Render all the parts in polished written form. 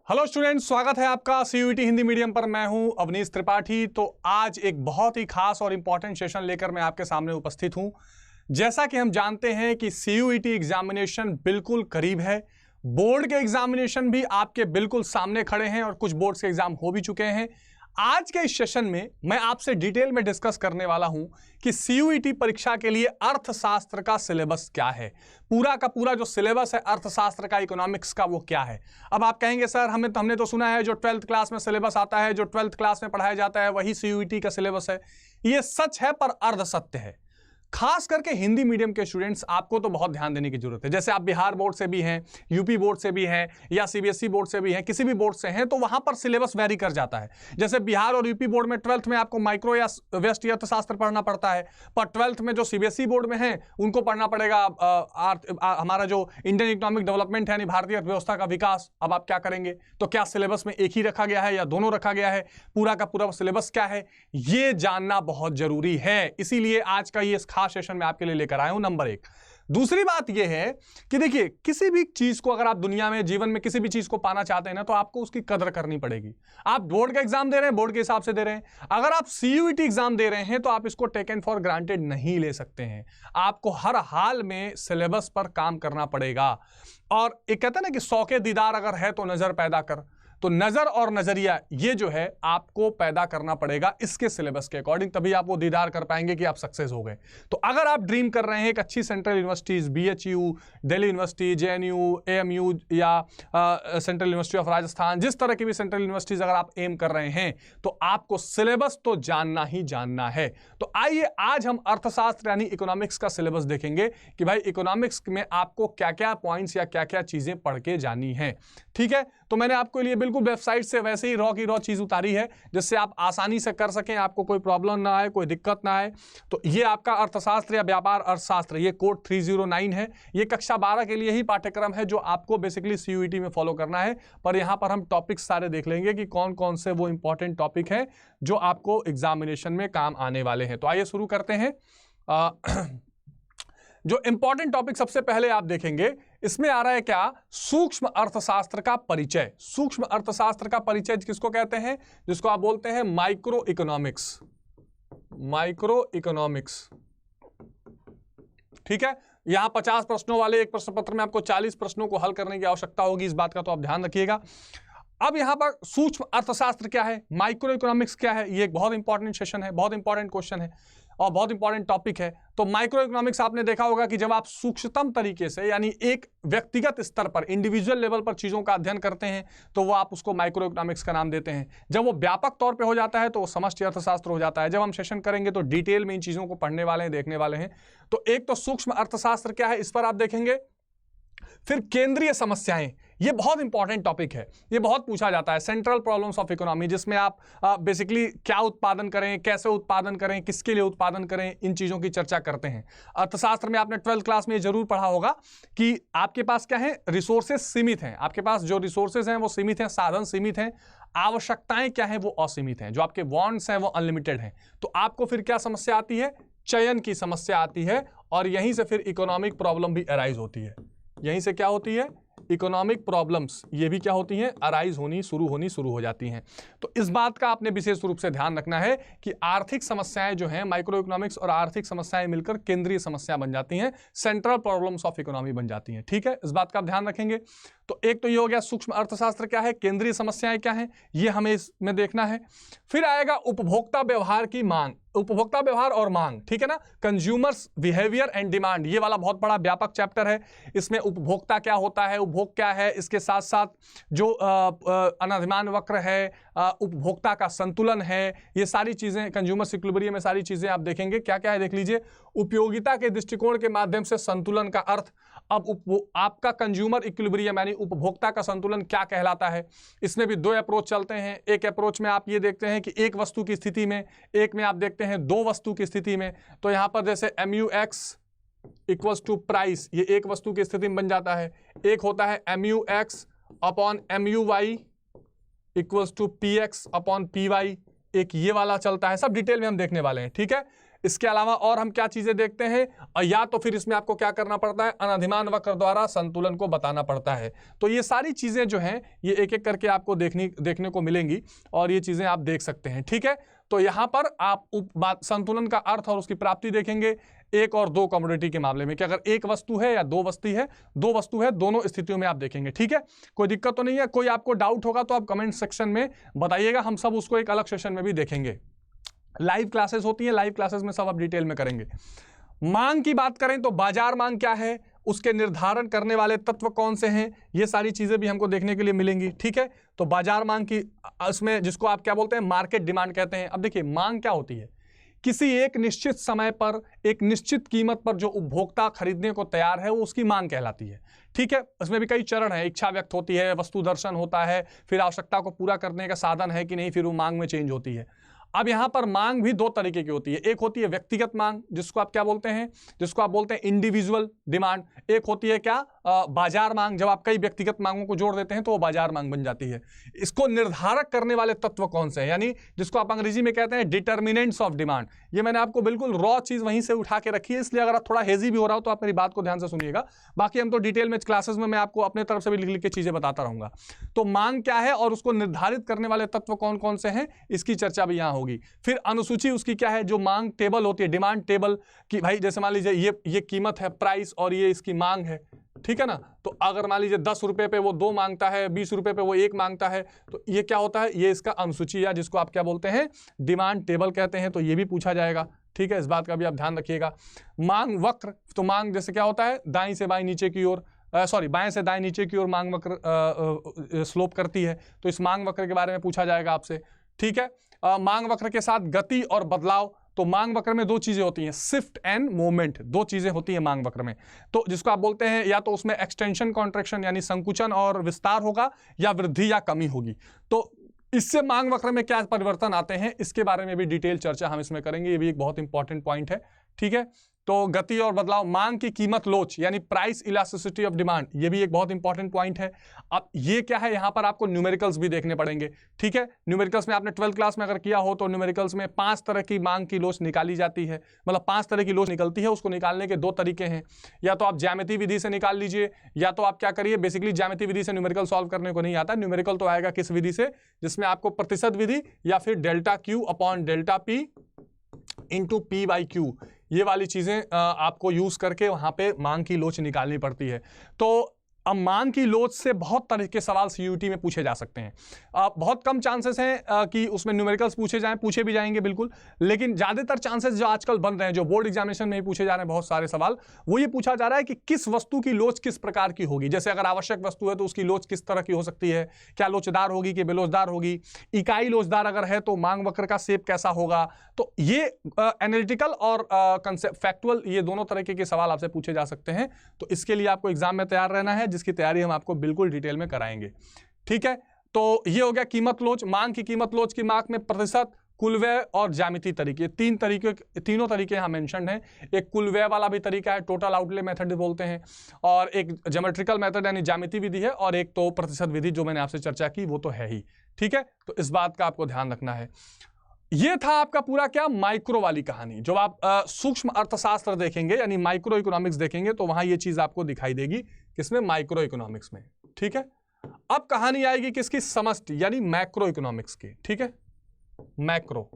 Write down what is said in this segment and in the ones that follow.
Hello students, स्वागत है आपका सीयूईटी हिंदी मीडियम पर। मैं हूं अवनीश त्रिपाठी। तो आज एक बहुत ही खास और इंपॉर्टेंट सेशन लेकर मैं आपके सामने उपस्थित हूं। जैसा कि हम जानते हैं कि सीयूईटी एग्जामिनेशन बिल्कुल करीब है, बोर्ड के एग्जामिनेशन भी आपके बिल्कुल सामने खड़े हैं और कुछ बोर्ड्स के एग्जाम हो भी चुके हैं। आज के इस सेशन में मैं आपसे डिटेल में डिस्कस करने वाला हूं कि सीयूईटी परीक्षा के लिए अर्थशास्त्र का सिलेबस क्या है, पूरा का पूरा जो सिलेबस है अर्थशास्त्र का, इकोनॉमिक्स का, वो क्या है। अब आप कहेंगे सर हमने तो सुना है जो 12th क्लास में सिलेबस आता है, जो 12th क्लास में पढ़ाया जाता है वही सीयूईटी का सिलेबस है। ये सच है पर अर्ध सत्य है। खास करके हिंदी मीडियम के स्टूडेंट्स आपको तो बहुत ध्यान देने की जरूरत है। जैसे आप बिहार बोर्ड से भी हैं, यूपी बोर्ड से भी हैं, या सीबीएसई बोर्ड से भी हैं, किसी भी बोर्ड से हैं, तो वहां पर सिलेबस वेरी कर जाता है। जैसे बिहार और यूपी बोर्ड में 12th में आपको माइक्रो या व्यष्ट अर्थशास्त्र पढ़ना पड़ता है, पर 12th में जो सीबीएसई बोर्ड में है उनको पढ़ना पड़ेगा हमारा जो इंडियन इकोनॉमिक डेवलपमेंट है, यानी भारतीय अर्थव्यवस्था का विकास। अब आप क्या करेंगे? तो क्या सिलेबस में एक ही रखा गया है या दोनों रखा गया है? पूरा का पूरा सिलेबस क्या है, ये जानना बहुत जरूरी है। इसीलिए आज का ये खास सेशन में आपके लिए लेकर आया हूं। नंबर 1। दूसरी बात यह है कि देखिए, किसी भी चीज को अगर आप दुनिया में, जीवन में किसी भी चीज को पाना चाहते हैं ना, तो आपको उसकी कदर करनी पड़ेगी। आप बोर्ड का एग्जाम दे रहे हैं, बोर्ड के हिसाब से दे रहे हैं। अगर आप सीयूईटी एग्जाम दे रहे हैं तो आप इसको टेकन फॉर ग्रांटेड नहीं ले सकते हैं। आपको हर हाल में सिलेबस पर काम करना पड़ेगा। और एक कहते हैं ना कि 100 के दीदार अगर है तो नजर पैदा कर, तो नजर और नजरिया ये जो है आपको पैदा करना पड़ेगा इसके सिलेबस के अकॉर्डिंग, तभी आप वो दीदार कर पाएंगे कि आप सक्सेस हो गए। तो अगर आप ड्रीम कर रहे हैं एक अच्छी central universities, BHU, Delhi university, JNU, AMU या सेंट्रल यूनिवर्सिटी ऑफ राजस्थान, जिस तरह की भी सेंट्रल यूनिवर्सिटीज अगर आप एम कर रहे हैं, तो आपको सिलेबस तो जानना ही जानना है। तो आइए आज हम अर्थशास्त्र यानी इकोनॉमिक्स का सिलेबस देखेंगे कि भाई इकोनॉमिक्स में आपको क्या क्या पॉइंट्स या क्या क्या चीजें पढ़ के जानी है। ठीक है, तो मैंने आपको लिए बिल्कुल वेबसाइट से वैसे ही रॉ की रॉ चीज उतारी है, जिससे आप आसानी से कर सकें, आपको कोई प्रॉब्लम ना आए, कोई दिक्कत ना आए। तो ये आपका अर्थशास्त्र या व्यापार अर्थशास्त्र, ये कोड 309 है। ये कक्षा 12 के लिए ही पाठ्यक्रम है जो आपको बेसिकली सीयूईटी में फॉलो करना है। पर यहां पर हम टॉपिक्स सारे देख लेंगे कि कौन कौन से वो इंपॉर्टेंट टॉपिक है जो आपको एग्जामिनेशन में काम आने वाले हैं। तो आइए शुरू करते हैं। जो इंपॉर्टेंट टॉपिक सबसे पहले आप देखेंगे, इसमें आ रहा है क्या? सूक्ष्म अर्थशास्त्र का परिचय। सूक्ष्म अर्थशास्त्र का परिचय किसको कहते हैं? जिसको आप बोलते हैं माइक्रो इकोनॉमिक्स। माइक्रो इकोनॉमिक्स, ठीक है। यहां 50 प्रश्नों वाले एक प्रश्न पत्र में आपको 40 प्रश्नों को हल करने की आवश्यकता होगी, इस बात का तो आप ध्यान रखिएगा। अब यहां पर सूक्ष्म अर्थशास्त्र क्या है, माइक्रो इकोनॉमिक्स क्या है, ये एक बहुत इंपॉर्टेंट सेशन है, बहुत इंपॉर्टेंट क्वेश्चन है और बहुत इंपॉर्टेंट टॉपिक है। तो माइक्रो इकोनॉमिक्स आपने देखा होगा कि जब आप सूक्ष्मतम तरीके से, यानी एक व्यक्तिगत स्तर पर, इंडिविजुअल लेवल पर चीजों का अध्ययन करते हैं, तो वो आप उसको माइक्रो इकोनॉमिक्स का नाम देते हैं। जब वो व्यापक तौर पे हो जाता है तो वो समष्टि अर्थशास्त्र हो जाता है। जब हम सेशन करेंगे तो डिटेल में इन चीजों को पढ़ने वाले हैं, देखने वाले हैं। तो एक तो सूक्ष्म अर्थशास्त्र क्या है, इस पर आप देखेंगे। फिर केंद्रीय समस्याएं, ये बहुत इंपॉर्टेंट टॉपिक है, ये बहुत पूछा जाता है। सेंट्रल प्रॉब्लम्स ऑफ इकोनॉमी, जिसमें आप बेसिकली क्या उत्पादन करें, कैसे उत्पादन करें, किसके लिए उत्पादन करें, इन चीजों की चर्चा करते हैं। अर्थशास्त्र में आपने 12th क्लास में ये जरूर पढ़ा होगा कि आपके पास क्या है, रिसोर्सेज सीमित हैं। आपके पास जो रिसोर्सेज हैं वो सीमित हैं, साधन सीमित हैं, आवश्यकताएं क्या है वो असीमित हैं, जो आपके वांट्स हैं वो अनलिमिटेड हैं। तो आपको फिर क्या समस्या आती है? चयन की समस्या आती है, और यहीं से फिर इकोनॉमिक प्रॉब्लम भी अराइज होती है। यहीं से क्या होती है? इकोनॉमिक प्रॉब्लम्स, ये भी क्या होती हैं? अराइज होनी शुरू हो जाती हैं। तो इस बात का आपने विशेष रूप से ध्यान रखना है कि आर्थिक समस्याएं जो हैं, माइक्रो इकोनॉमिक्स और आर्थिक समस्याएं मिलकर केंद्रीय समस्या बन जाती हैं, सेंट्रल प्रॉब्लम्स ऑफ इकोनॉमी बन जाती हैं। ठीक है, इस बात का आप ध्यान रखेंगे। तो एक तो ये हो गया सूक्ष्म अर्थशास्त्र क्या है, केंद्रीय समस्याएं क्या हैं, ये हमें इसमें देखना है। फिर आएगा उपभोक्ता व्यवहार की मांग, उपभोक्ता व्यवहार और मांग, ठीक है ना। कंज्यूमर्स बिहेवियर एंड डिमांड, ये वाला बहुत बड़ा व्यापक चैप्टर है। इसमें उपभोक्ता क्या होता है, उपभोग क्या है, इसके साथ साथ जो अनाधिमान वक्र है, उपभोक्ता का संतुलन है, ये सारी चीजें कंज्यूमर इक्विलिब्रियम में सारी चीजें आप देखेंगे। क्या क्या है देख लीजिए। उपयोगिता के दृष्टिकोण के माध्यम से संतुलन का अर्थ। अब आपका कंज्यूमर इक्विलिब्रियम यानी उपभोक्ता का संतुलन क्या कहलाता है, इसमें भी 2 अप्रोच चलते हैं। एक अप्रोच में आप ये देखते हैं कि एक वस्तु की स्थिति में, एक में आप देखते हैं 2 वस्तु की स्थिति में। तो यहां पर जैसे MUX इक्वल्स टू प्राइस, ये एक वस्तु की स्थिति में बन जाता है। एक होता है MUX upon MUY equals to PX upon PY, एक ये वाला चलता है। सब डिटेल में हम देखने वाले हैं, ठीक है। इसके अलावा और हम क्या चीजें देखते हैं, और या तो फिर इसमें आपको क्या करना पड़ता है, अनधिमान वक्र द्वारा संतुलन को बताना पड़ता है। तो ये सारी चीजें जो हैं ये एक एक करके आपको देखने को मिलेंगी और ये चीजें आप देख सकते हैं। ठीक है, तो यहां पर आप संतुलन का अर्थ और उसकी प्राप्ति देखेंगे एक और दो कमोडिटी के मामले में, कि अगर एक वस्तु है या दो वस्तु है, दोनों स्थितियों में आप देखेंगे। ठीक है, कोई दिक्कत तो नहीं है। कोई आपको डाउट होगा तो आप कमेंट सेक्शन में बताइएगा, हम सब उसको एक अलग सेशन में भी देखेंगे। लाइव क्लासेस होती है, लाइव क्लासेस में सब आप डिटेल में करेंगे। मांग की बात करें तो बाजार मांग क्या है, उसके निर्धारण करने वाले तत्व कौन से हैं, ये सारी चीजें भी हमको देखने के लिए मिलेंगी। ठीक है, तो बाजार मांग की उसमें जिसको आप क्या बोलते हैं, मार्केट डिमांड कहते हैं। अब देखिए मांग क्या होती है, किसी एक निश्चित समय पर एक निश्चित कीमत पर जो उपभोक्ता खरीदने को तैयार है वो उसकी मांग कहलाती है। ठीक है, उसमें भी कई चरण है, इच्छा व्यक्त होती है, वस्तु दर्शन होता है, फिर आवश्यकता को पूरा करने का साधन है कि नहीं, फिर वो मांग में चेंज होती है। अब यहां पर मांग भी दो तरीके की होती है, एक होती है व्यक्तिगत मांग जिसको आप क्या बोलते हैं, जिसको आप बोलते हैं इंडिविजुअल डिमांड, एक होती है क्या बाजार मांग। जब आप कई व्यक्तिगत मांगों को जोड़ देते हैं तो वो बाजार मांग बन जाती है। इसको निर्धारक करने वाले तत्व कौन से हैं, यानी जिसको आप अंग्रेजी में कहते हैं डिटर्मिनेंट्स ऑफ डिमांड। ये मैंने आपको बिल्कुल रॉ चीज वहीं से उठा के रखी है, इसलिए अगर आप थोड़ा हेजी भी हो रहा हो तो आप मेरी बात को ध्यान से सुनिएगा। बाकी हम तो डिटेल में क्लासेस में मैं आपको अपने तरफ से भी लिख लिख के चीजें बताता रहूंगा। तो मांग क्या है और उसको निर्धारित करने वाले तत्व कौन कौन से हैं, इसकी चर्चा भी यहाँ होगी। फिर अनुसूची उसकी क्या है, जो मांग टेबल होती है, डिमांड टेबल की, भाई जैसे मान लीजिए ये कीमत है, प्राइस, और ये इसकी मांग है। ठीक है ना, तो अगर मान लीजिए 10 रुपए पे वो 2 मांगता है, 20 रुपए पे वो 1 मांगता है, तो ये क्या होता है, ये इसका अनुसूची या जिसको आप क्या बोलते हैं डिमांड टेबल कहते हैं। तो ये भी पूछा जाएगा। ठीक है, इस बात का भी आप ध्यान रखिएगा। मांग वक्र, तो मांग जैसे क्या होता है, दाएं से बाएं नीचे की ओर, बाएं से दाएं नीचे की ओर मांग वक्र स्लोप करती है, तो इस मांग वक्र के बारे में पूछा जाएगा आपसे। ठीक है, मांग वक्र के साथ गति और बदलाव, तो मांग वक्र में दो चीजें होती हैं, शिफ्ट एंड मूवमेंट, दो चीजें होती हैं मांग वक्र में। तो जिसको आप बोलते हैं या तो उसमें एक्सटेंशन कॉन्ट्रैक्शन यानी संकुचन और विस्तार होगा, या वृद्धि या कमी होगी। तो इससे मांग वक्र में क्या परिवर्तन आते हैं, इसके बारे में भी डिटेल चर्चा हम इसमें करेंगे। ये भी एक बहुत इंपॉर्टेंट पॉइंट है। ठीक है, तो गति और बदलाव, मांग की कीमत लोच यानी प्राइस इलास्टिसिटी ऑफ डिमांड, ये भी एक बहुत इंपॉर्टेंट पॉइंट है। अब ये क्या है, यहां पर आपको न्यूमेरिकल्स भी देखने पड़ेंगे। ठीक है, न्यूमेरिकल्स में आपने 12th क्लास में अगर किया हो तो न्यूमेरिकल्स में 5 तरह की मांग की लोच निकाली जाती है, मतलब 5 तरह की लोच निकलती है। उसको निकालने के 2 तरीके हैं, या तो आप ज्यामिति विधि से निकाल लीजिए, या तो आप क्या करिए, बेसिकली ज्यामिति विधि से न्यूमेरिकल सॉल्व करने को नहीं आता। न्यूमेरिकल तो आएगा किस विधि से, जिसमें आपको प्रतिशत विधि या फिर delta Q upon delta P into P by Q, ये वाली चीजें आपको यूज करके वहां पे मांग की लोच निकालनी पड़ती है। तो अब मांग की लोच से बहुत तरह के सवाल सीयूईटी में पूछे जा सकते हैं। बहुत कम चांसेस हैं कि उसमें न्यूमेरिकल्स पूछे भी जाएंगे बिल्कुल, लेकिन ज़्यादातर चांसेस जो आजकल बन रहे हैं, जो बोर्ड एग्जामिनेशन में ही पूछे जा रहे हैं बहुत सारे सवाल, वो ये पूछा जा रहा है कि किस वस्तु की लोच किस प्रकार की होगी। जैसे अगर आवश्यक वस्तु है तो उसकी लोच किस तरह की हो सकती है, क्या लोचदार होगी कि बेलोचदार होगी, इकाई लोचदार अगर है तो मांग वक्र का शेप कैसा होगा। तो ये एनालिटिकल और फैक्चुअल, ये दोनों तरीके के सवाल आपसे पूछे जा सकते हैं। तो इसके लिए आपको एग्जाम में तैयार रहना है, जिसकी तैयारी हम आपको बिल्कुल डिटेल में कराएंगे। ठीक है, तो ये हो गया कीमत लोच। मांग की कीमत लोच की मार्क में प्रतिशत, कुल व्यय और ज्यामिति तरीके, तीनों तरीके यहाँ मेंशन हैं। एक कुल व्यय वाला भी तरीका है, टोटल आउटले मेथड बोलते हैं, और एक ज्योमेट्रिकल मेथड यानी ज्यामिति विधि है, और एक तो प्रतिशत विधि जो मैंने आपसे चर्चा की वो तो है ही। ठीक है, तो इस बात का आपको ध्यान रखना है। ये था आपका पूरा क्या माइक्रो वाली कहानी। जब आप सूक्ष्म अर्थशास्त्र देखेंगे यानी माइक्रो इकोनॉमिक्स देखेंगे तो वहां ये चीज आपको दिखाई देगी, किसमें, माइक्रो इकोनॉमिक्स में। ठीक है, अब कहानी आएगी किसकी, समष्टि यानी मैक्रो इकोनॉमिक्स की। ठीक है, मैक्रो।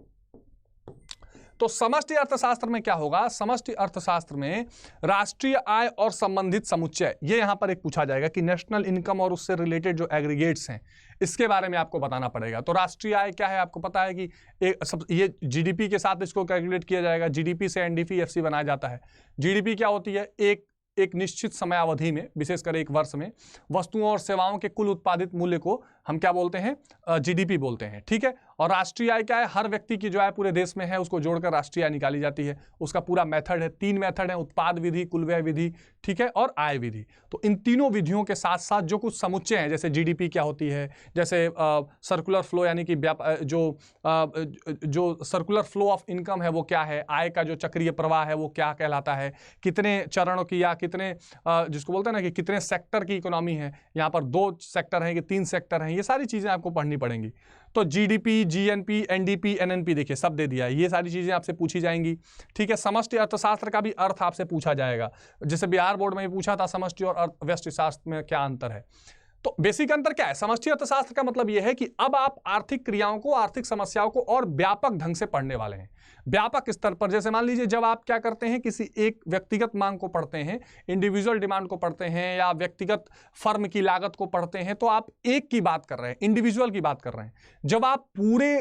तो समष्टि अर्थशास्त्र में क्या होगा, समष्टि अर्थशास्त्र में राष्ट्रीय आय और संबंधित समुच्चय, ये यहां पर एक पूछा जाएगा कि नेशनल इनकम और उससे रिलेटेड जो एग्रीगेट्स हैं इसके बारे में आपको बताना पड़ेगा। तो राष्ट्रीय आय क्या है, आपको पता है कि ये जीडीपी के साथ इसको कैलकुलेट किया जाएगा। जीडीपी से एनडीपी-एफसी बनाया जाता है। जीडीपी क्या होती है, एक निश्चित समयावधि में, विशेषकर एक वर्ष में, वस्तुओं और सेवाओं के कुल उत्पादित मूल्य को हम क्या बोलते हैं, जीडीपी बोलते हैं। ठीक है, और राष्ट्रीय आय क्या है, हर व्यक्ति की जो आय पूरे देश में है उसको जोड़कर राष्ट्रीय आय निकाली जाती है। उसका पूरा मेथड है, 3 मेथड है, उत्पाद विधि, कुल व्यय विधि, ठीक है, और आय विधि। तो इन तीनों विधियों के साथ साथ जो कुछ समुच्चय हैं, जैसे जीडीपी क्या होती है, जैसे सर्कुलर फ्लो यानी कि जो सर्कुलर फ्लो ऑफ इनकम है वो क्या है, आय का जो चक्रीय प्रवाह है वो क्या कहलाता है, कितने चरणों की या कितने जिसको बोलते हैं ना कि कितने सेक्टर की इकोनॉमी है, यहाँ पर 2 सेक्टर हैं कि 3 सेक्टर हैं, ये सारी चीज़ें आपको पढ़नी पड़ेंगी। तो जीडीपी, जीएनपी, एनडीपी, एनएनपी देखिए सब दे दिया है। ये सारी चीजें आपसे पूछी जाएंगी, ठीक है। समष्टि अर्थशास्त्र का भी अर्थ आपसे पूछा जाएगा, जैसे बिहार बोर्ड में भी पूछा था समष्टि और व्यष्टिशास्त्र में क्या अंतर है। तो बेसिक अंतर क्या है? समष्टि अर्थशास्त्र का मतलब यह है कि अब आप आर्थिक क्रियाओं को, आर्थिक समस्याओं को और व्यापक ढंग से पढ़ने वाले हैं, व्यापक स्तर पर। जैसे मान लीजिए जब आप क्या करते हैं, किसी एक व्यक्तिगत मांग को पढ़ते हैं, इंडिविजुअल डिमांड को पढ़ते हैं या व्यक्तिगत फर्म की लागत को पढ़ते हैं, तो आप एक की बात कर रहे हैं, इंडिविजुअल की बात कर रहे हैं। जब आप पूरे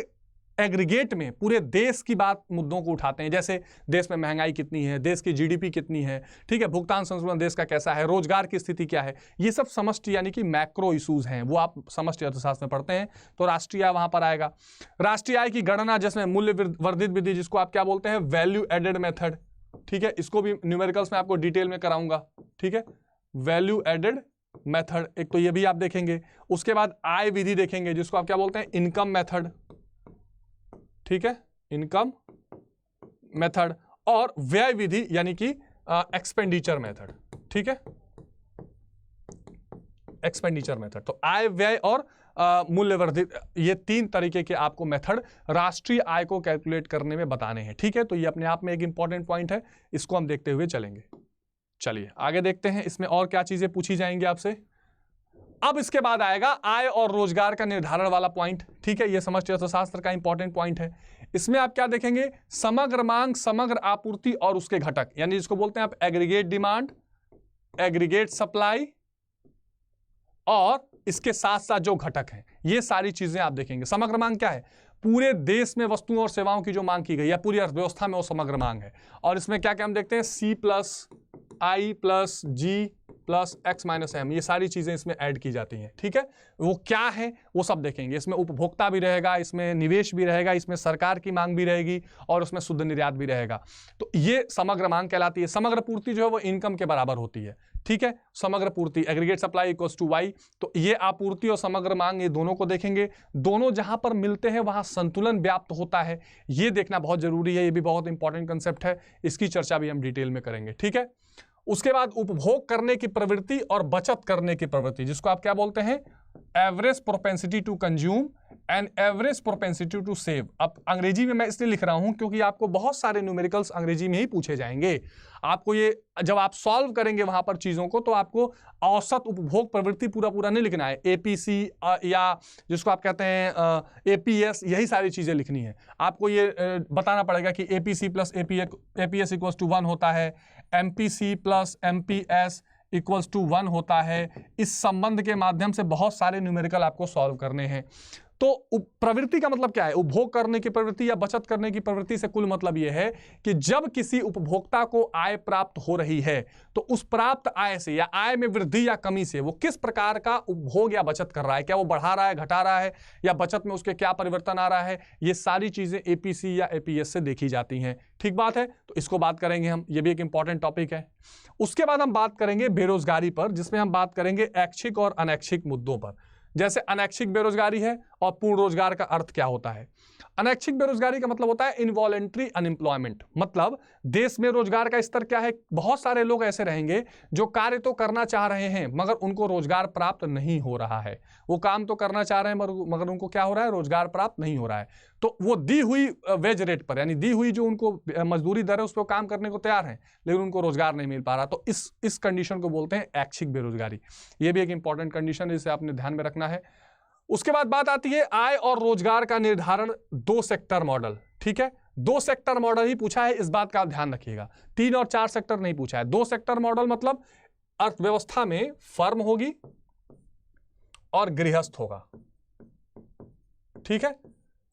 एग्रीगेट में पूरे देश की बात, मुद्दों को उठाते हैं, जैसे देश में महंगाई कितनी है, देश की जीडीपी कितनी है, ठीक है, भुगतान संतुलन देश का कैसा है, रोजगार की स्थिति क्या है, ये सब समष्टि यानी कि मैक्रो इश्यूज हैं, वो आप समष्टि अर्थशास्त्र में पढ़ते हैं। तो राष्ट्रीय आय वहां पर आएगा। राष्ट्रीय आय की गणना जिसमें मूल्य वर्धित विधि, जिसको आप क्या बोलते हैं, वैल्यू एडेड मेथड, ठीक है, इसको भी न्यूमेरिकल्स में आपको डिटेल में कराऊंगा, ठीक है, वैल्यू एडेड मेथड, एक तो ये भी आप देखेंगे। उसके बाद आय विधि देखेंगे, जिसको आप क्या बोलते हैं, इनकम मेथड, ठीक है, इनकम मेथड। और व्यय विधि यानी कि एक्सपेंडिचर मेथड, ठीक है, एक्सपेंडिचर मेथड। तो आय, व्यय और मूल्य वर्धित, ये तीन तरीके के आपको मेथड राष्ट्रीय आय को कैलकुलेट करने में बताने हैं, ठीक है। तो ये अपने आप में एक इंपॉर्टेंट पॉइंट है, इसको हम देखते हुए चलेंगे। चलिए आगे देखते हैं इसमें और क्या चीजें पूछी जाएंगी आपसे। अब इसके बाद आएगा आय और रोजगार का निर्धारण वाला पॉइंट, ठीक है, ये समष्टि अर्थशास्त्र का इंपॉर्टेंट पॉइंट है। इसमें आप क्या देखेंगे, समग्र मांग, समग्र आपूर्ति और उसके घटक, यानी जिसको बोलते हैं आप एग्रीगेट डिमांड, एग्रीगेट सप्लाई और इसके साथ साथ जो घटक हैं, ये सारी चीजें आप देखेंगे। समग्र मांग क्या है? पूरे देश में वस्तुओं और सेवाओं की जो मांग की गई है, पूरी अर्थव्यवस्था में, वो समग्र मांग है। और इसमें क्या क्या हम देखते हैं, C plus I plus G plus X minus M, ये सारी चीजें इसमें ऐड की जाती हैं, ठीक है। वो क्या है वो सब देखेंगे। इसमें उपभोक्ता भी रहेगा, इसमें निवेश भी रहेगा, इसमें सरकार की मांग भी रहेगी और उसमें शुद्ध निर्यात भी रहेगा। तो ये समग्र मांग कहलाती है। समग्र पूर्ति जो है वो इनकम के बराबर होती है, ठीक है। समग्र पूर्ति, aggregate supply equals to Y। तो ये आपूर्ति और समग्र मांग, ये दोनों को देखेंगे। दोनों जहां पर मिलते हैं वहां संतुलन व्याप्त होता है, ये देखना बहुत जरूरी है। ये भी बहुत इंपॉर्टेंट कंसेप्ट है, इसकी चर्चा भी हम डिटेल में करेंगे, ठीक है। उसके बाद उपभोग करने की प्रवृत्ति और बचत करने की प्रवृत्ति, जिसको आप क्या बोलते हैं, average propensity to consume and average propensity to save. अब अंग्रेजी में मैं इसलिए लिख रहा हूं क्योंकि आपको बहुत सारे न्यूमेरिकल्स अंग्रेजी में ही पूछे जाएंगे। आपको ये जब आप सॉल्व करेंगे वहां पर चीजों को, तो आपको औसत उपभोग प्रवृत्ति पूरा नहीं लिखना है, एपीसी या जिसको आप कहते हैं एपीएस, यही सारी चीजें लिखनी है। आपको ये बताना पड़ेगा कि APC plus APS equals to 1 होता है, MPC plus MPS equals to 1 होता है। इस संबंध के माध्यम से बहुत सारे न्यूमेरिकल आपको सॉल्व करने हैं। तो प्रवृत्ति का मतलब क्या है? उपभोग करने की प्रवृत्ति या बचत करने की प्रवृत्ति से कुल मतलब यह है कि जब किसी उपभोक्ता को आय प्राप्त हो रही है तो उस प्राप्त आय से या आय में वृद्धि या कमी से वो किस प्रकार का उपभोग या बचत कर रहा है, क्या वो बढ़ा रहा है, घटा रहा है, या बचत में उसके क्या परिवर्तन आ रहा है, ये सारी चीजें एपीसी या एपीएस से देखी जाती हैं। ठीक बात है, तो इसको बात करेंगे हम, ये भी एक इंपॉर्टेंट टॉपिक है। उसके बाद हम बात करेंगे बेरोजगारी पर, जिसमें हम बात करेंगे ऐच्छिक और अनैच्छिक मुद्दों पर। जैसे अनैच्छिक बेरोजगारी है और पूर्ण रोजगार का अर्थ क्या होता है। अनैच्छिक बेरोजगारी का मतलब होता है इनवॉलेंट्री अनएम्प्लॉयमेंट, मतलब देश में रोजगार का स्तर क्या है। बहुत सारे लोग ऐसे रहेंगे जो कार्य तो करना चाह रहे हैं मगर उनको रोजगार प्राप्त नहीं हो रहा है। वो काम तो करना चाह रहे हैं मगर उनको क्या हो रहा है, रोजगार प्राप्त नहीं हो रहा है। तो वो दी हुई वेज रेट पर, यानी दी हुई जो उनको मजदूरी दर है उस पर काम करने को तैयार हैं लेकिन उनको रोजगार नहीं मिल पा रहा। तो इस कंडीशन को बोलते हैं ऐच्छिक बेरोजगारी। ये भी एक इंपॉर्टेंट कंडीशन है, इसे आपने ध्यान में रखना है। उसके बाद बात आती है आय और रोजगार का निर्धारण 2 सेक्टर मॉडल। ठीक है, 2 सेक्टर मॉडल ही पूछा है, इस बात का आप ध्यान रखिएगा। 3 और 4 सेक्टर नहीं पूछा है। 2 सेक्टर मॉडल मतलब अर्थव्यवस्था में फर्म होगी और गृहस्थ होगा। ठीक है,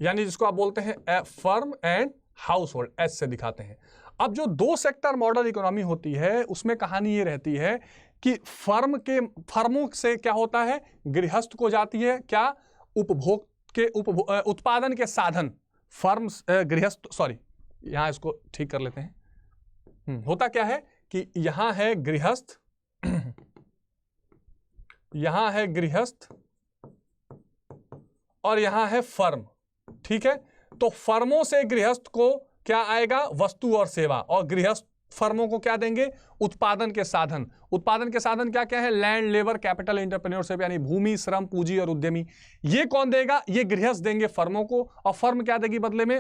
यानी जिसको आप बोलते हैं firm and house hold, S से दिखाते हैं। अब जो 2 सेक्टर मॉडल इकोनॉमी होती है उसमें कहानी ये रहती है कि फर्मों से क्या होता है, गृहस्थ को जाती है क्या, उपभोग के उत्पादन के साधन। फर्म गृहस्थ, सॉरी यहां इसको ठीक कर लेते हैं। होता क्या है कि यहां है गृहस्थ, यहां है गृहस्थ और यहां है फर्म। ठीक है, तो फर्मों से गृहस्थ को क्या आएगा, वस्तु और सेवा, और गृहस्थ फर्मों को क्या देंगे, उत्पादन के साधन। उत्पादन के साधन क्या क्या है? लैंड, लेबर, कैपिटल, एंटरप्रेन्योरशिप यानी भूमि, श्रम, पूंजी और उद्यमी। ये कौन देगा? ये गृहस्थ देंगे फर्मों को, और फर्म क्या देगी बदले में?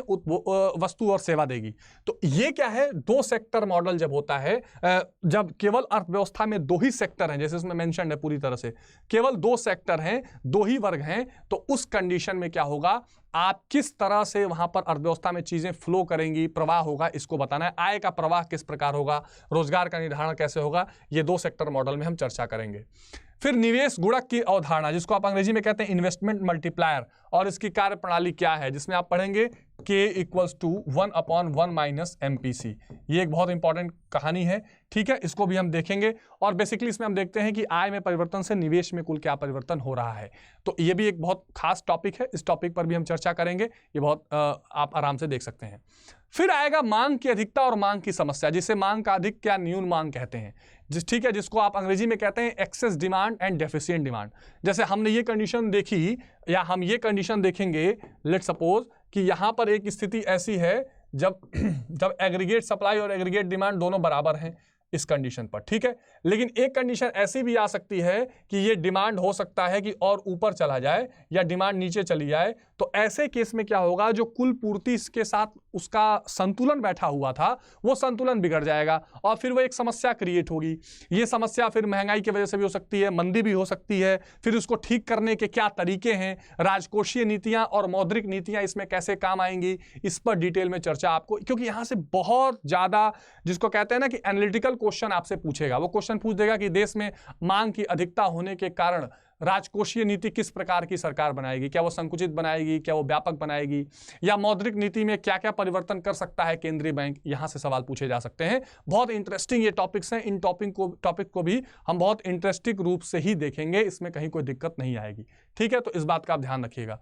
वस्तु और सेवा देगी। तो ये क्या है? दो सेक्टर मॉडल जब होता है, जब केवल अर्थव्यवस्था में दो ही सेक्टर हैं, जैसे इसमें मेंशन है पूरी तरह से केवल दो सेक्टर हैं, दो ही वर्ग हैं, तो उस कंडीशन में क्या होगा? आप किस तरह से वहां पर अर्थव्यवस्था में चीजें फ्लो करेंगी, प्रवाह होगा, इसको बताना है। आय का प्रवाह किस प्रकार होगा, रोजगार का निर्धारण कैसे होगा, ये दो सेक्टर मॉडल में हम चर्चा करेंगे। फिर निवेश गुणक की अवधारणा, जिसको आप अंग्रेजी में कहते हैं इन्वेस्टमेंट मल्टीप्लायर, और इसकी कार्य प्रणाली क्या है, जिसमें आप पढ़ेंगे K = 1/1 - MPC। ये एक बहुत इंपॉर्टेंट कहानी है, ठीक है, इसको भी हम देखेंगे। और बेसिकली इसमें हम देखते हैं कि आय में परिवर्तन से निवेश में कुल क्या परिवर्तन हो रहा है। तो ये भी एक बहुत खास टॉपिक है, इस टॉपिक पर भी हम चर्चा करेंगे, ये बहुत आप आराम से देख सकते हैं। फिर आएगा मांग की अधिकता और मांग की समस्या, जिसे मांग का अधिक क्या न्यून मांग कहते हैं, ठीक है, जिसको आप अंग्रेजी में कहते हैं excess demand and deficient demand. जैसे हमने ये कंडीशन देखी, या हम ये कंडीशन देखेंगे, लेट सपोज कि यहां पर एक स्थिति ऐसी है जब एग्रीगेट सप्लाई और एग्रीगेट डिमांड दोनों बराबर हैं इस कंडीशन पर, ठीक है। लेकिन एक कंडीशन ऐसी भी आ सकती है कि ये डिमांड हो सकता है कि और ऊपर चला जाए या डिमांड नीचे चली जाए। तो ऐसे केस में क्या होगा? जो कुल पूर्ति के साथ उसका संतुलन बैठा हुआ था, वो संतुलन बिगड़ जाएगा और फिर वो एक समस्या क्रिएट होगी। ये समस्या फिर महंगाई की वजह से भी हो सकती है, मंदी भी हो सकती है। फिर उसको ठीक करने के क्या तरीके हैं, राजकोषीय नीतियां और मौद्रिक नीतियां इसमें कैसे काम आएंगी, इस पर डिटेल में चर्चा आपको, क्योंकि यहां से बहुत ज्यादा, जिसको कहते हैं ना कि एनालिटिकल क्वेश्चन आपसे पूछेगा। वो क्वेश्चन पूछ देगा कि देश में मांग की अधिकता होने के कारण राजकोषीय नीति किस प्रकार की सरकार बनाएगी, क्या वो संकुचित बनाएगी, क्या वो व्यापक बनाएगी, या मौद्रिक नीति में क्या क्या परिवर्तन कर सकता है केंद्रीय बैंक, यहां से सवाल पूछे जा सकते हैं। बहुत इंटरेस्टिंग ये टॉपिक्स हैं, इन टॉपिक को भी हम बहुत इंटरेस्टिंग रूप से ही देखेंगे, इसमें कहीं कोई दिक्कत नहीं आएगी, ठीक है। तो इस बात का आप ध्यान रखिएगा।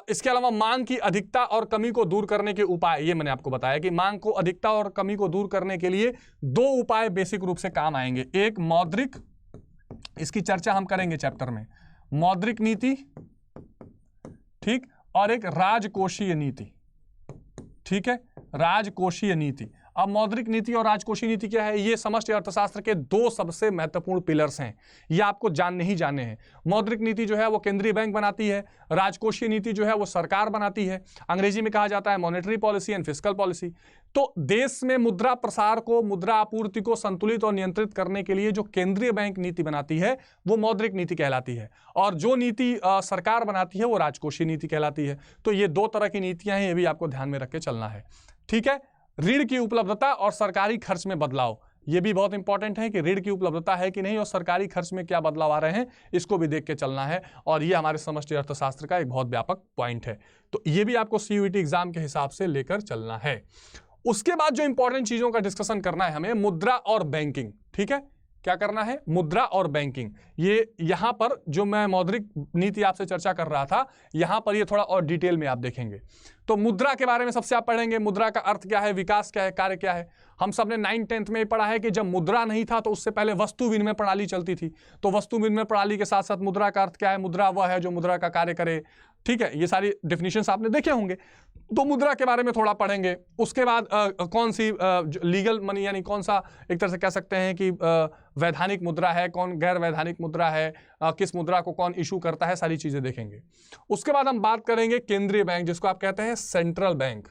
इसके अलावा मांग की अधिकता और कमी को दूर करने के उपाय, ये मैंने आपको बताया कि मांग को अधिकता और कमी को दूर करने के लिए दो उपाय बेसिक रूप से काम आएंगे। एक मौद्रिक, इसकी चर्चा हम करेंगे चैप्टर में, मौद्रिक नीति, ठीक, और एक राजकोषीय नीति, ठीक है, राजकोषीय नीति। अब मौद्रिक नीति और राजकोषीय नीति क्या है? ये समष्टि अर्थशास्त्र के दो सबसे महत्वपूर्ण पिलर्स हैं, ये आपको जानने ही जाने हैं। मौद्रिक नीति जो है वो केंद्रीय बैंक बनाती है, राजकोषीय नीति जो है वो सरकार बनाती है। अंग्रेजी में कहा जाता है monetary policy and fiscal policy. तो देश में मुद्रा प्रसार को, मुद्रा आपूर्ति को संतुलित और नियंत्रित करने के लिए जो केंद्रीय बैंक नीति बनाती है वो मौद्रिक नीति कहलाती है, और जो नीति सरकार बनाती है वो राजकोषीय नीति कहलाती है। तो ये दो तरह की नीतियां हैं, ये भी आपको ध्यान में रख के चलना है, ठीक है। ऋण की उपलब्धता और सरकारी खर्च में बदलाव, ये भी बहुत इंपॉर्टेंट है कि ऋण की उपलब्धता है कि नहीं और सरकारी खर्च में क्या बदलाव आ रहे हैं, इसको भी देख के चलना है। और ये हमारे समष्टि अर्थशास्त्र का एक बहुत व्यापक पॉइंट है, तो ये भी आपको सीयूईटी एग्जाम के हिसाब से लेकर चलना है। उसके बाद जो इंपॉर्टेंट चीजों का डिस्कशन करना है हमें, मुद्रा और बैंकिंग, ठीक है। क्या करना है? मुद्रा और बैंकिंग। ये यहां पर जो मैं मौद्रिक नीति आपसे चर्चा कर रहा था, यहां पर ये थोड़ा और डिटेल में आप देखेंगे। तो मुद्रा के बारे में सबसे आप पढ़ेंगे, मुद्रा का अर्थ क्या है, विकास क्या है, कार्य क्या है। हम सब ने 9th-10th में पढ़ा है कि जब मुद्रा नहीं था तो उससे पहले वस्तु विनिमय प्रणाली चलती थी। तो वस्तु विनिमय प्रणाली के साथ साथ मुद्रा का अर्थ क्या है? मुद्रा वह है जो मुद्रा का कार्य करे, ठीक है। ये सारी डेफिनेशंस आपने देखे होंगे, तो मुद्रा के बारे में थोड़ा पढ़ेंगे। उसके बाद कौन सी लीगल मनी, यानी कौन सा एक तरह से कह सकते हैं कि वैधानिक मुद्रा है, कौन गैर वैधानिक मुद्रा है, किस मुद्रा को कौन इशू करता है, सारी चीजें देखेंगे। उसके बाद हम बात करेंगे केंद्रीय बैंक, जिसको आप कहते हैं सेंट्रल बैंक।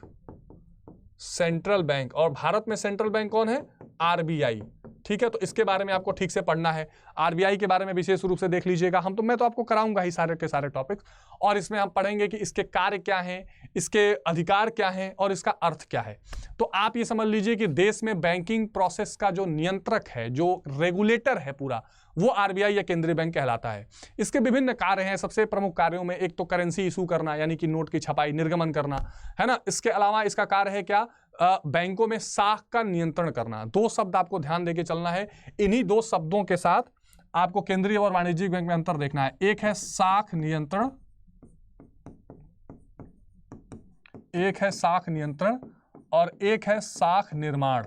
सेंट्रल बैंक, और भारत में सेंट्रल बैंक कौन है? आरबीआई, ठीक है। तो इसके बारे में आपको ठीक से पढ़ना है, आरबीआई के बारे में विशेष रूप से देख लीजिएगा। मैं तो आपको कराऊंगा ही सारे के सारे टॉपिक्स, और इसमें हम पढ़ेंगे कि इसके कार्य क्या हैं, इसके अधिकार क्या हैं और इसका अर्थ क्या है। तो आप ये समझ लीजिए कि देश में बैंकिंग प्रोसेस का जो नियंत्रक है, जो रेगुलेटर है पूरा, वो आरबीआई या केंद्रीय बैंक कहलाता है। इसके विभिन्न कार्य हैं। सबसे प्रमुख कार्यों में एक तो करेंसी इशू करना, यानी कि नोट की छपाई, निर्गमन करना, है ना। इसके अलावा इसका कार्य है क्या? बैंकों में साख का नियंत्रण करना। दो शब्द आपको ध्यान देके चलना है। इन्हीं दो शब्दों के साथ आपको केंद्रीय और वाणिज्यिक बैंक में अंतर देखना है। एक है साख नियंत्रण, एक है साख नियंत्रण, और एक है साख निर्माण।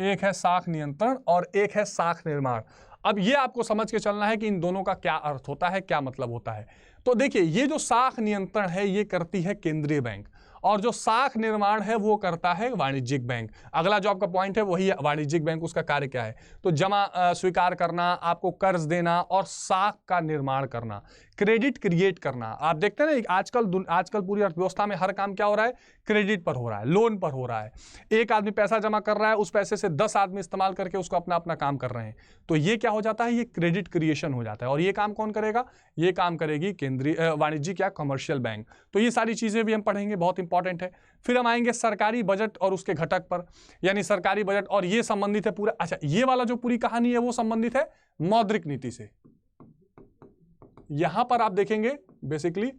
एक है साख नियंत्रण और एक है साख निर्माण। अब ये आपको समझ के चलना है कि इन दोनों का क्या अर्थ होता है, क्या मतलब होता है। तो देखिए, ये जो साख नियंत्रण है ये करती है केंद्रीय बैंक, और जो साख निर्माण है वो करता है वाणिज्यिक बैंक। अगला जो आपका पॉइंट है वही है वाणिज्यिक बैंक, उसका कार्य क्या है, तो जमा स्वीकार करना, आपको कर्ज देना और साख का निर्माण करना, क्रेडिट क्रिएट करना। आप देखते हैं ना आजकल पूरी अर्थव्यवस्था में हर काम क्या हो रहा है, क्रेडिट पर हो रहा है, लोन पर हो रहा है। एक आदमी पैसा जमा कर रहा है, उस पैसे से 10 आदमी इस्तेमाल करके उसको अपना अपना काम कर रहे हैं, तो ये क्या हो जाता है, ये क्रेडिट क्रिएशन हो जाता है। और ये काम कौन करेगा, ये काम करेगी केंद्रीय वाणिज्यिक या कमर्शियल बैंक। तो ये सारी चीजें भी हम पढ़ेंगे, बहुत इंपॉर्टेंट है। फिर हम आएंगे सरकारी बजट और उसके घटक पर, यानी सरकारी बजट, और ये संबंधित है पूरा, अच्छा ये वाला जो पूरी कहानी है वो संबंधित है मौद्रिक नीति से। यहां पर आप देखेंगे बेसिकली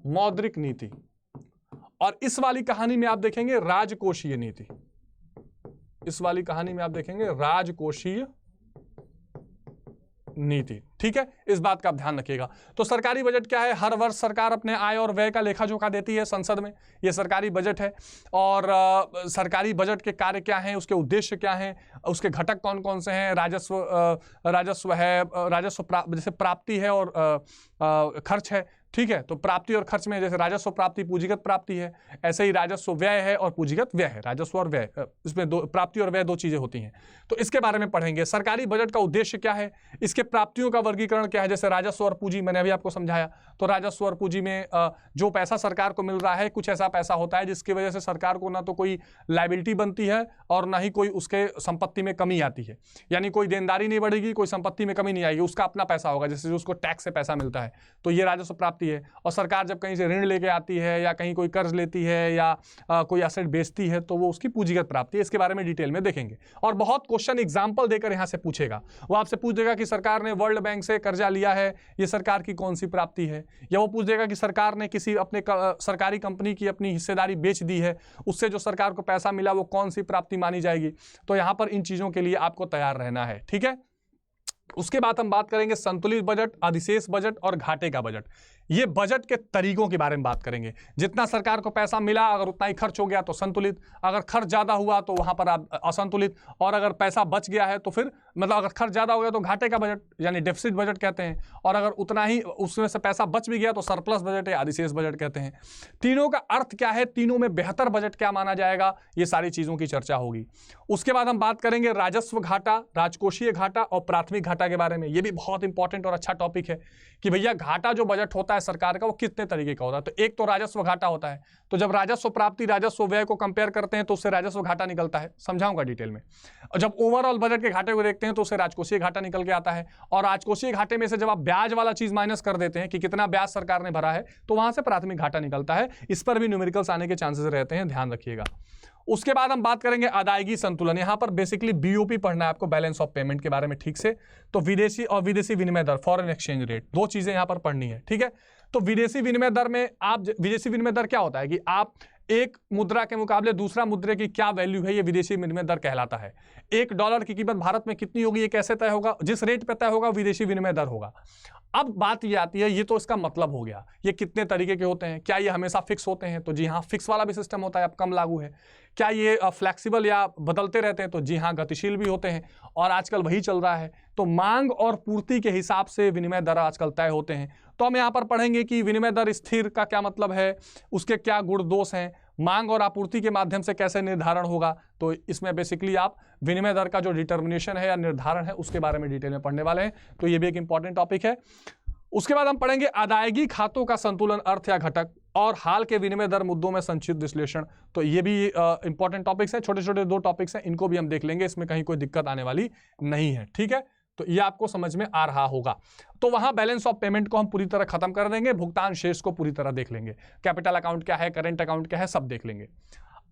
मौद्रिक नीति, और इस वाली कहानी में आप देखेंगे राजकोषीय नीति। इस वाली कहानी में आप देखेंगे राजकोषीय नीति। ठीक है, इस बात का आप ध्यान रखिएगा। तो सरकारी बजट क्या है, हर वर्ष सरकार अपने आय और व्यय का लेखा जोखा देती है संसद में, ये सरकारी बजट है। और सरकारी बजट के कार्य क्या हैं, उसके उद्देश्य क्या हैं, उसके घटक कौन कौन से हैं, राजस्व है, जैसे प्राप्ति है और खर्च है। ठीक है, तो प्राप्ति और खर्च में जैसे राजस्व प्राप्ति पूंजीगत प्राप्ति है, ऐसे ही राजस्व व्यय है और पूंजीगत व्यय है। राजस्व और व्यय, इसमें दो, प्राप्ति और व्यय दो चीजें होती हैं, तो इसके बारे में पढ़ेंगे। सरकारी बजट का उद्देश्य क्या है, इसके प्राप्तियों का वर्गीकरण क्या है, जैसे राजस्व और पूंजी मैंने अभी आपको समझाया। तो राजस्व और पूंजी में जो पैसा सरकार को मिल रहा है, कुछ ऐसा पैसा होता है जिसकी वजह से सरकार को ना तो कोई लायबिलिटी बनती है और ना ही कोई उसके संपत्ति में कमी आती है, यानी कोई देनदारी नहीं बढ़ेगी, कोई संपत्ति में कमी नहीं आएगी, उसका अपना पैसा होगा, जैसे उसको टैक्स से पैसा मिलता है, तो ये राजस्व प्राप्ति है। और सरकार जब कहीं से ऋण लेके आती है या कहीं कोई कर्ज लेती है या कोई एसेट बेचती है, तो वो उसकी पूंजीगत प्राप्ति है। इसके बारे में डिटेल में देखेंगे, और बहुत क्वेश्चन एग्जांपल देकर यहां से पूछेगा। वो आपसे पूछ देगा कि सरकार ने वर्ल्ड बैंक से कर्जा लिया है, ये सरकार की कौन सी प्राप्ति है, या वो पूछ देगा कि सरकार ने किसी अपने सरकारी कंपनी की अपनी हिस्सेदारी बेच दी है, उससे जो सरकार को पैसा मिला वो कौन सी प्राप्ति मानी जाएगी। तो यहां पर इन चीजों के लिए आपको तैयार रहना है। ठीक है, उसके बाद हम बात करेंगे संतुलित बजट, अधिशेष बजट और घाटे का बजट। ये बजट के तरीकों के बारे में बात करेंगे। जितना सरकार को पैसा मिला अगर उतना ही खर्च हो गया तो संतुलित, अगर खर्च ज्यादा हुआ तो वहां पर आप असंतुलित, और अगर पैसा बच गया है तो फिर मतलब अगर खर्च ज्यादा हो गया तो घाटे का बजट यानी डेफिसिट बजट कहते हैं, और अगर उतना ही उसमें से पैसा बच भी गया तो सरप्लस बजट या अधिशेष बजट कहते हैं। तीनों का अर्थ क्या है, तीनों में बेहतर बजट क्या माना जाएगा, ये सारी चीजों की चर्चा होगी। उसके बाद हम बात करेंगे राजस्व घाटा, राजकोषीय घाटा और प्राथमिक घाटा के बारे में। ये भी बहुत इंपॉर्टेंट और अच्छा टॉपिक है कि भैया घाटा जो बजट होता है सरकार का वो कितने तरीके का होता है। तो एक तो राजस्व घाटा होता है, तो जब राजस्व प्राप्ति राजस्व व्यय को कंपेयर करते हैं तो उससे राजस्व घाटा निकलता है, समझाऊंगा डिटेल में। और जब ओवरऑल बजट के घाटे को देखते हैं तो उससे राजकोषीय घाटा निकल के आता है, और राजकोषीय घाटे में से जब आप ब्याज वाला चीज माइनस कर देते हैं कि कितना ब्याज सरकार ने भरा है, तो वहां से प्राथमिक घाटा निकलता है। इस पर भी न्यूमेरिकल्स आने के चांसेस रहते हैं, ध्यान रखिएगा। उसके बाद हम बात करेंगे अदायगी संतुलन। यहां पर बेसिकली बीओपी पढ़ना है आपको, बैलेंस ऑफ पेमेंट के बारे में ठीक से। तो विदेशी और विदेशी विनिमय दर, फॉरेन एक्सचेंज रेट, दो चीजें यहां पर पढ़नी है। ठीक है, तो विदेशी विनिमय दर में आप, विदेशी विनिमय दर क्या होता है कि आप एक मुद्रा के मुकाबले दूसरा मुद्रा की क्या वैल्यू है, ये विदेशी विनिमय दर कहलाता है। $1 की कीमत भारत में कितनी होगी, ये कैसे तय होगा, जिस रेट पे तय होगा विदेशी विनिमय दर होगा। अब बात ये आती है, ये तो इसका मतलब हो गया, ये कितने तरीके के होते हैं, क्या ये हमेशा फिक्स होते हैं, तो जी हाँ फिक्स वाला भी सिस्टम होता है, अब कम लागू है। क्या ये फ्लेक्सिबल या बदलते रहते हैं, तो जी हाँ गतिशील भी होते हैं, और आजकल वही चल रहा है। तो मांग और पूर्ति के हिसाब से विनिमय दर आजकल तय होते हैं। तो हम यहाँ पर पढ़ेंगे कि विनिमय दर स्थिर का क्या मतलब है, उसके क्या गुण दोष हैं, मांग और आपूर्ति के माध्यम से कैसे निर्धारण होगा। तो इसमें बेसिकली आप विनिमय दर का जो डिटर्मिनेशन है या निर्धारण है उसके बारे में डिटेल में पढ़ने वाले हैं, तो ये भी एक इंपॉर्टेंट टॉपिक है। उसके बाद हम पढ़ेंगे अदायगी खातों का संतुलन, अर्थ या घटक, और हाल के विनिमय दर मुद्दों में संक्षिप्त विश्लेषण। तो ये भी इंपॉर्टेंट टॉपिक्स हैं, छोटे छोटे दो टॉपिक्स हैं, इनको भी हम देख लेंगे, इसमें कहीं कोई दिक्कत आने वाली नहीं है। ठीक है, तो ये आपको समझ में आ रहा होगा। तो वहां बैलेंस ऑफ पेमेंट को हम पूरी तरह खत्म कर देंगे, भुगतान शेष को पूरी तरह देख लेंगे, कैपिटल अकाउंट क्या है, करेंट अकाउंट क्या है, सब देख लेंगे।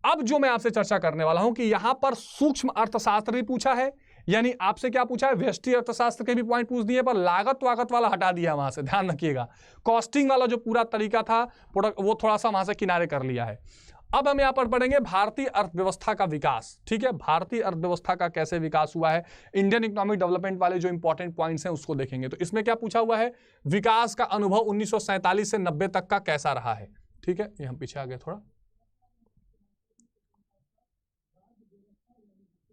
अब जो मैं आपसे चर्चा करने वाला हूं कि यहां पर सूक्ष्म अर्थशास्त्र भी पूछा है, यानी आपसे क्या पूछा है, व्यष्टि अर्थशास्त्र के भी पॉइंट पूछ दिए, पर लागत वागत वाला हटा दिया वहां से, ध्यान रखिएगा। कॉस्टिंग वाला जो पूरा तरीका था प्रोडक्ट, वो थोड़ा सा वहां से किनारे कर लिया है। अब हम यहाँ पर पढ़ेंगे भारतीय अर्थव्यवस्था का विकास। ठीक है, भारतीय अर्थव्यवस्था का कैसे विकास हुआ है, इंडियन इकोनॉमिक डेवलपमेंट वाले जो इंपॉर्टेंट पॉइंट्स हैं उसको देखेंगे। तो इसमें क्या पूछा हुआ है, विकास का अनुभव 1947 से 90 तक का कैसा रहा है। ठीक है, ये हम पीछे आ गए थोड़ा,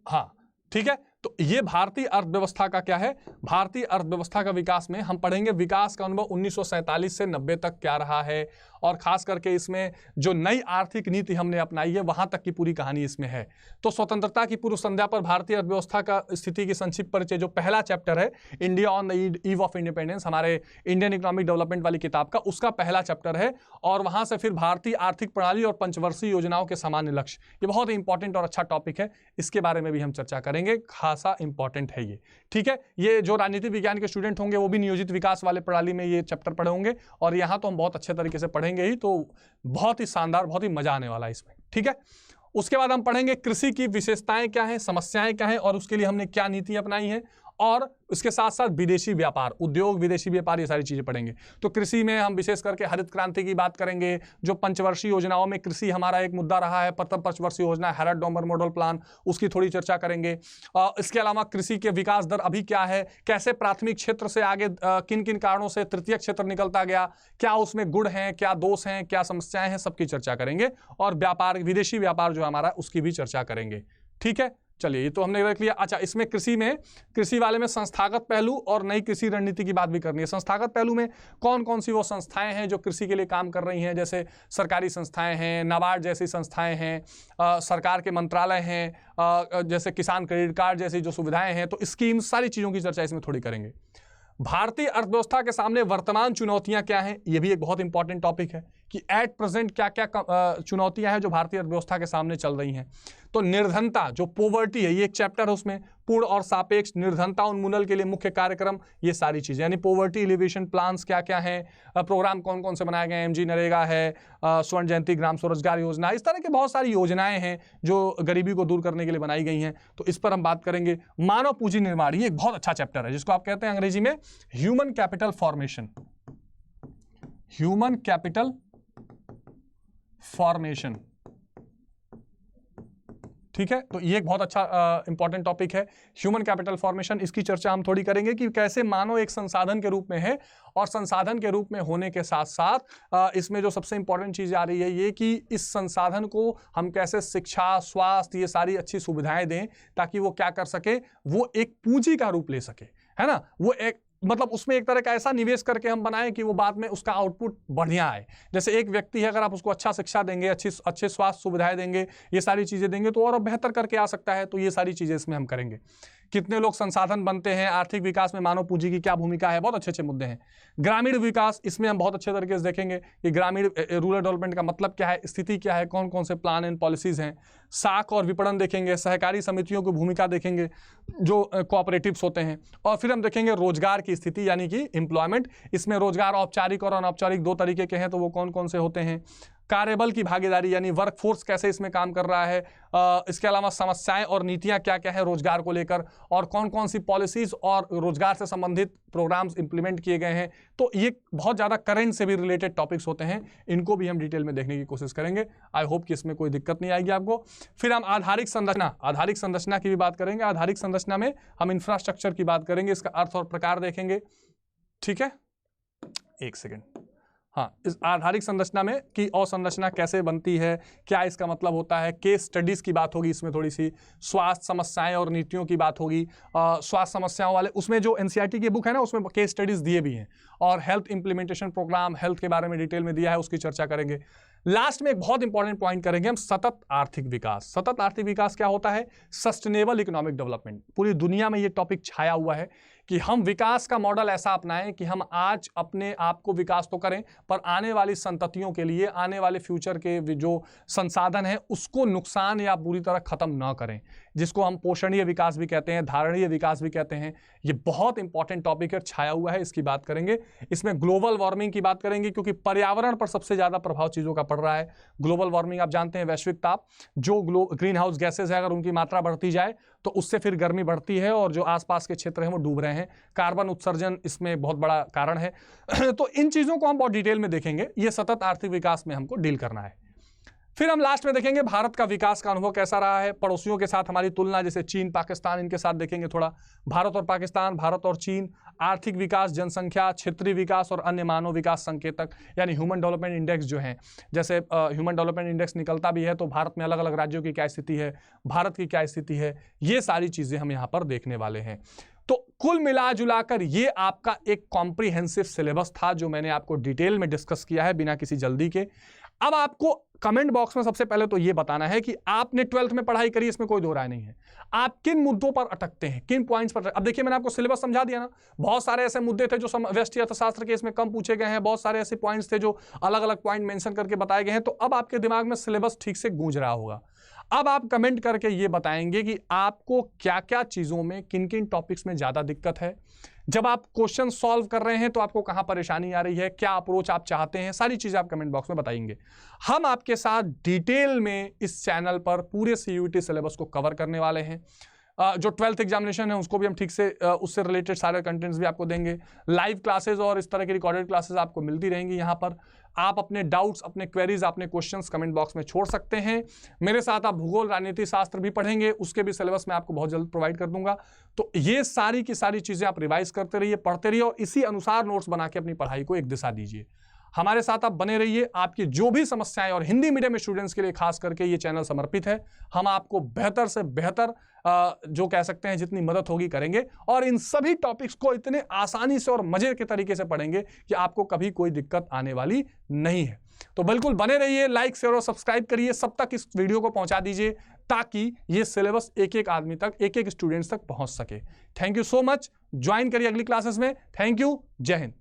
हाँ ठीक है। तो ये भारतीय अर्थव्यवस्था का क्या है, भारतीय अर्थव्यवस्था का विकास में हम पढ़ेंगे विकास का अनुभव 1947 से 90 तक क्या रहा है, और खास करके इसमें जो नई आर्थिक नीति हमने अपनाई है वहां तक की पूरी कहानी इसमें है। तो स्वतंत्रता की पूर्व संध्या पर भारतीय अर्थव्यवस्था का स्थिति की संक्षिप्त परिचय, जो पहला चैप्टर है India on the eve of independence, हमारे इंडियन इकोनॉमिक डेवलपमेंट वाली किताब का, उसका पहला चैप्टर है। और वहां से फिर भारतीय आर्थिक प्रणाली और पंचवर्षीय योजनाओं के सामान्य लक्ष्य, ये बहुत इंपॉर्टेंट और अच्छा टॉपिक है, इसके बारे में भी हम चर्चा करेंगे, खासा इंपॉर्टेंट है ये, ठीक है। ये जो राजनीति विज्ञान के स्टूडेंट होंगे वो भी नियोजित विकास वाले प्रणाली में ये चैप्टर पढ़े होंगे, और यहाँ तो हम बहुत अच्छे तरीके से पढ़ेंगे ही, तो बहुत ही शानदार, बहुत ही मजा आने वाला है इसमें, ठीक है। उसके बाद हम पढ़ेंगे कृषि की विशेषताएं क्या हैं, समस्याएं क्या हैं, और उसके लिए हमने क्या नीति अपनाई है, और उसके साथ साथ विदेशी व्यापार, उद्योग, विदेशी व्यापार, ये सारी चीजें पढ़ेंगे। तो कृषि में हम विशेष करके हरित क्रांति की बात करेंगे, जो पंचवर्षीय योजनाओं में कृषि हमारा एक मुद्दा रहा है, प्रथम पंचवर्षीय योजना हैरल्ड डोमर मॉडल प्लान, उसकी थोड़ी चर्चा करेंगे। इसके अलावा कृषि के विकास दर अभी क्या है, कैसे प्राथमिक क्षेत्र से आगे किन किन कारणों से तृतीय क्षेत्र निकलता गया, क्या उसमें गुण हैं, क्या दोष हैं, क्या समस्याएं हैं, सबकी चर्चा करेंगे। और व्यापार, विदेशी व्यापार जो हमारा, उसकी भी चर्चा करेंगे, ठीक है। चलिए, ये तो हमने रख लिया। अच्छा, इसमें कृषि वाले में संस्थागत पहलू और नई कृषि रणनीति की बात भी करनी है। संस्थागत पहलू में कौन कौन सी वो संस्थाएं हैं जो कृषि के लिए काम कर रही हैं, जैसे सरकारी संस्थाएं हैं, नाबार्ड जैसी संस्थाएं हैं, सरकार के मंत्रालय हैं, जैसे किसान क्रेडिट कार्ड जैसी जो सुविधाएं हैं, तो स्कीम, सारी चीज़ों की चर्चा इसमें थोड़ी करेंगे। भारतीय अर्थव्यवस्था के सामने वर्तमान चुनौतियां क्या हैं, ये भी एक बहुत इंपॉर्टेंट टॉपिक है कि एट प्रेजेंट क्या क्या चुनौतियां हैं जो भारतीय अर्थव्यवस्था के सामने चल रही हैं। तो निर्धनता, जो पोवर्टी है, ये एक चैप्टर है, उसमें पूर्ण और सापेक्ष निर्धनता उन्मूलन के लिए मुख्य कार्यक्रम, ये सारी चीजें, यानी पोवर्टी एलिवेशन प्लान्स क्या क्या हैं, प्रोग्राम कौन कौन से बनाए गए हैं, MG नरेगा है, स्वर्ण जयंती ग्राम स्वरोजगार योजना, इस तरह की बहुत सारी योजनाएं हैं जो गरीबी को दूर करने के लिए बनाई गई हैं, तो इस पर हम बात करेंगे। मानव पूंजी निर्माण, ये एक बहुत अच्छा चैप्टर है, जिसको आप कहते हैं अंग्रेजी में human capital formation, human capital formation, ठीक है। तो ये एक बहुत अच्छा इंपॉर्टेंट टॉपिक है, ह्यूमन कैपिटल फॉर्मेशन। इसकी चर्चा हम थोड़ी करेंगे कि कैसे मानव एक संसाधन के रूप में है, और संसाधन के रूप में होने के साथ साथ इसमें जो सबसे इंपॉर्टेंट चीज़ आ रही है ये कि इस संसाधन को हम कैसे शिक्षा, स्वास्थ्य, ये सारी अच्छी सुविधाएं दें ताकि वो क्या कर सके, वो एक पूंजी का रूप ले सके, है ना। वो एक मतलब उसमें एक तरह का ऐसा निवेश करके हम बनाएं कि वो बाद में उसका आउटपुट बढ़िया आए। जैसे एक व्यक्ति है, अगर आप उसको अच्छा शिक्षा देंगे, अच्छे स्वास्थ्य सुविधाएं देंगे, ये सारी चीज़ें देंगे, तो और बेहतर करके आ सकता है। तो ये सारी चीज़ें इसमें हम करेंगे। कितने लोग संसाधन बनते हैं, आर्थिक विकास में मानव पूंजी की क्या भूमिका है, बहुत अच्छे अच्छे मुद्दे हैं। ग्रामीण विकास, इसमें हम बहुत अच्छे तरीके से देखेंगे कि ग्रामीण रूरल डेवलपमेंट का मतलब क्या है, स्थिति क्या है, कौन कौन से प्लान एंड पॉलिसीज हैं। साख और विपणन देखेंगे, सहकारी समितियों की भूमिका देखेंगे जो कोऑपरेटिव्स होते हैं, और फिर हम देखेंगे रोजगार की स्थिति यानी कि एम्प्लॉयमेंट। इसमें रोजगार औपचारिक और अनौपचारिक दो तरीके के हैं, तो वो कौन कौन से होते हैं। कार्यबल की भागीदारी यानी वर्कफोर्स कैसे इसमें काम कर रहा है। इसके अलावा समस्याएं और नीतियां क्या क्या है रोजगार को लेकर, और कौन कौन सी पॉलिसीज और रोजगार से संबंधित प्रोग्राम्स इंप्लीमेंट किए गए हैं। तो ये बहुत ज़्यादा करंट से भी रिलेटेड टॉपिक्स होते हैं, इनको भी हम डिटेल में देखने की कोशिश करेंगे। आई होप कि इसमें कोई दिक्कत नहीं आएगी आपको। फिर हम आधारिक संरचना की भी बात करेंगे। आधारिक संरचना में हम इंफ्रास्ट्रक्चर की बात करेंगे, इसका अर्थ और प्रकार देखेंगे, ठीक है। एक सेकेंड, हाँ, इस आधारिक संरचना में कि अवसंरचना कैसे बनती है, क्या इसका मतलब होता है। केस स्टडीज़ की बात होगी इसमें, थोड़ी सी स्वास्थ्य समस्याएं और नीतियों की बात होगी। स्वास्थ्य समस्याओं वाले उसमें जो NCERT की बुक है ना, उसमें केस स्टडीज़ दिए भी हैं, और हेल्थ इंप्लीमेंटेशन प्रोग्राम, हेल्थ के बारे में डिटेल में दिया है, उसकी चर्चा करेंगे। लास्ट में एक बहुत इंपॉर्टेंट पॉइंट करेंगे हम, सतत आर्थिक विकास। सतत आर्थिक विकास क्या होता है, सस्टेनेबल इकोनॉमिक डेवलपमेंट। पूरी दुनिया में ये टॉपिक छाया हुआ है कि हम विकास का मॉडल ऐसा अपनाएं कि हम आज अपने आप को विकास तो करें, पर आने वाली संततियों के लिए, आने वाले फ्यूचर के जो संसाधन है उसको नुकसान या बुरी तरह खत्म ना करें, जिसको हम पोषणीय विकास भी कहते हैं, धारणीय विकास भी कहते हैं। ये बहुत इंपॉर्टेंट टॉपिक है, छाया हुआ है, इसकी बात करेंगे। इसमें ग्लोबल वार्मिंग की बात करेंगे, क्योंकि पर्यावरण पर सबसे ज़्यादा प्रभाव चीज़ों का पड़ रहा है। ग्लोबल वार्मिंग आप जानते हैं, वैश्विक ताप, जो ग्रीन हाउस गैसेज है, अगर उनकी मात्रा बढ़ती जाए तो उससे फिर गर्मी बढ़ती है, और जो आसपास के क्षेत्र हैं वो डूब रहे हैं। कार्बन उत्सर्जन इसमें बहुत बड़ा कारण है। तो इन चीज़ों को हम बहुत डिटेल में देखेंगे, ये सतत आर्थिक विकास में हमको डील करना है। फिर हम लास्ट में देखेंगे भारत का विकास का अनुभव कैसा रहा है, पड़ोसियों के साथ हमारी तुलना, जैसे चीन, पाकिस्तान, इनके साथ देखेंगे थोड़ा, भारत और पाकिस्तान, भारत और चीन, आर्थिक विकास, जनसंख्या, क्षेत्रीय विकास और अन्य मानव विकास संकेतक यानी ह्यूमन डेवलपमेंट इंडेक्स जो हैं, जैसे ह्यूमन डेवलपमेंट इंडेक्स निकलता भी है तो भारत में अलग अलग राज्यों की क्या स्थिति है, भारत की क्या स्थिति है, ये सारी चीज़ें हम यहाँ पर देखने वाले हैं। तो कुल मिला जुलाकर ये आपका एक कॉम्प्रिहेंसिव सिलेबस था जो मैंने आपको डिटेल में डिस्कस किया है बिना किसी जल्दी के। अब आपको कमेंट बॉक्स में सबसे पहले तो ये बताना है कि आपने 12th में पढ़ाई करी, इसमें कोई दो राय नहीं है, आप किन मुद्दों पर अटकते हैं, किन पॉइंट्स पर। अब देखिए मैंने आपको सिलेबस समझा दिया ना, बहुत सारे ऐसे मुद्दे थे जो व्यष्टि अर्थशास्त्र के इसमें कम पूछे गए हैं, बहुत सारे ऐसे पॉइंट्स थे जो अलग अलग पॉइंट मेंशन करके बताए गए हैं। तो अब आपके दिमाग में सिलेबस ठीक से गूंज रहा होगा। अब आप कमेंट करके ये बताएंगे कि आपको क्या क्या चीज़ों में, किन किन टॉपिक्स में ज़्यादा दिक्कत है, जब आप क्वेश्चन सॉल्व कर रहे हैं तो आपको कहाँ परेशानी आ रही है, क्या अप्रोच आप चाहते हैं, सारी चीज़ें आप कमेंट बॉक्स में बताएंगे। हम आपके साथ डिटेल में इस चैनल पर पूरे CUET सिलेबस को कवर करने वाले हैं। जो 12th एग्जामिनेशन है उसको भी हम ठीक से उससे रिलेटेड सारे कंटेंट्स भी आपको देंगे। लाइव क्लासेस और इस तरह की रिकॉर्डेड क्लासेस आपको मिलती रहेंगी। यहाँ पर आप अपने डाउट्स, अपने क्वेरीज, अपने क्वेश्चंस कमेंट बॉक्स में छोड़ सकते हैं। मेरे साथ आप भूगोल, राजनीति शास्त्र भी पढ़ेंगे, उसके भी सिलेबस मैं आपको बहुत जल्द प्रोवाइड कर दूंगा। तो ये सारी की सारी चीज़ें आप रिवाइज करते रहिए, पढ़ते रहिए और इसी अनुसार नोट्स बना के अपनी पढ़ाई को एक दिशा दीजिए। हमारे साथ आप बने रहिए। आपकी जो भी समस्याएं, और हिंदी मीडियम स्टूडेंट्स के लिए खास करके ये चैनल समर्पित है। हम आपको बेहतर से बेहतर जो कह सकते हैं जितनी मदद होगी करेंगे, और इन सभी टॉपिक्स को इतने आसानी से और मजे के तरीके से पढ़ेंगे कि आपको कभी कोई दिक्कत आने वाली नहीं है। तो बिल्कुल बने रहिए, लाइक, शेयर और सब्सक्राइब करिए, सब तक इस वीडियो को पहुंचा दीजिए ताकि ये सिलेबस एक एक आदमी तक, एक एक स्टूडेंट्स तक पहुंच सके। Thank you so much. Join करिए अगली क्लासेस में। Thank you. जय हिंद।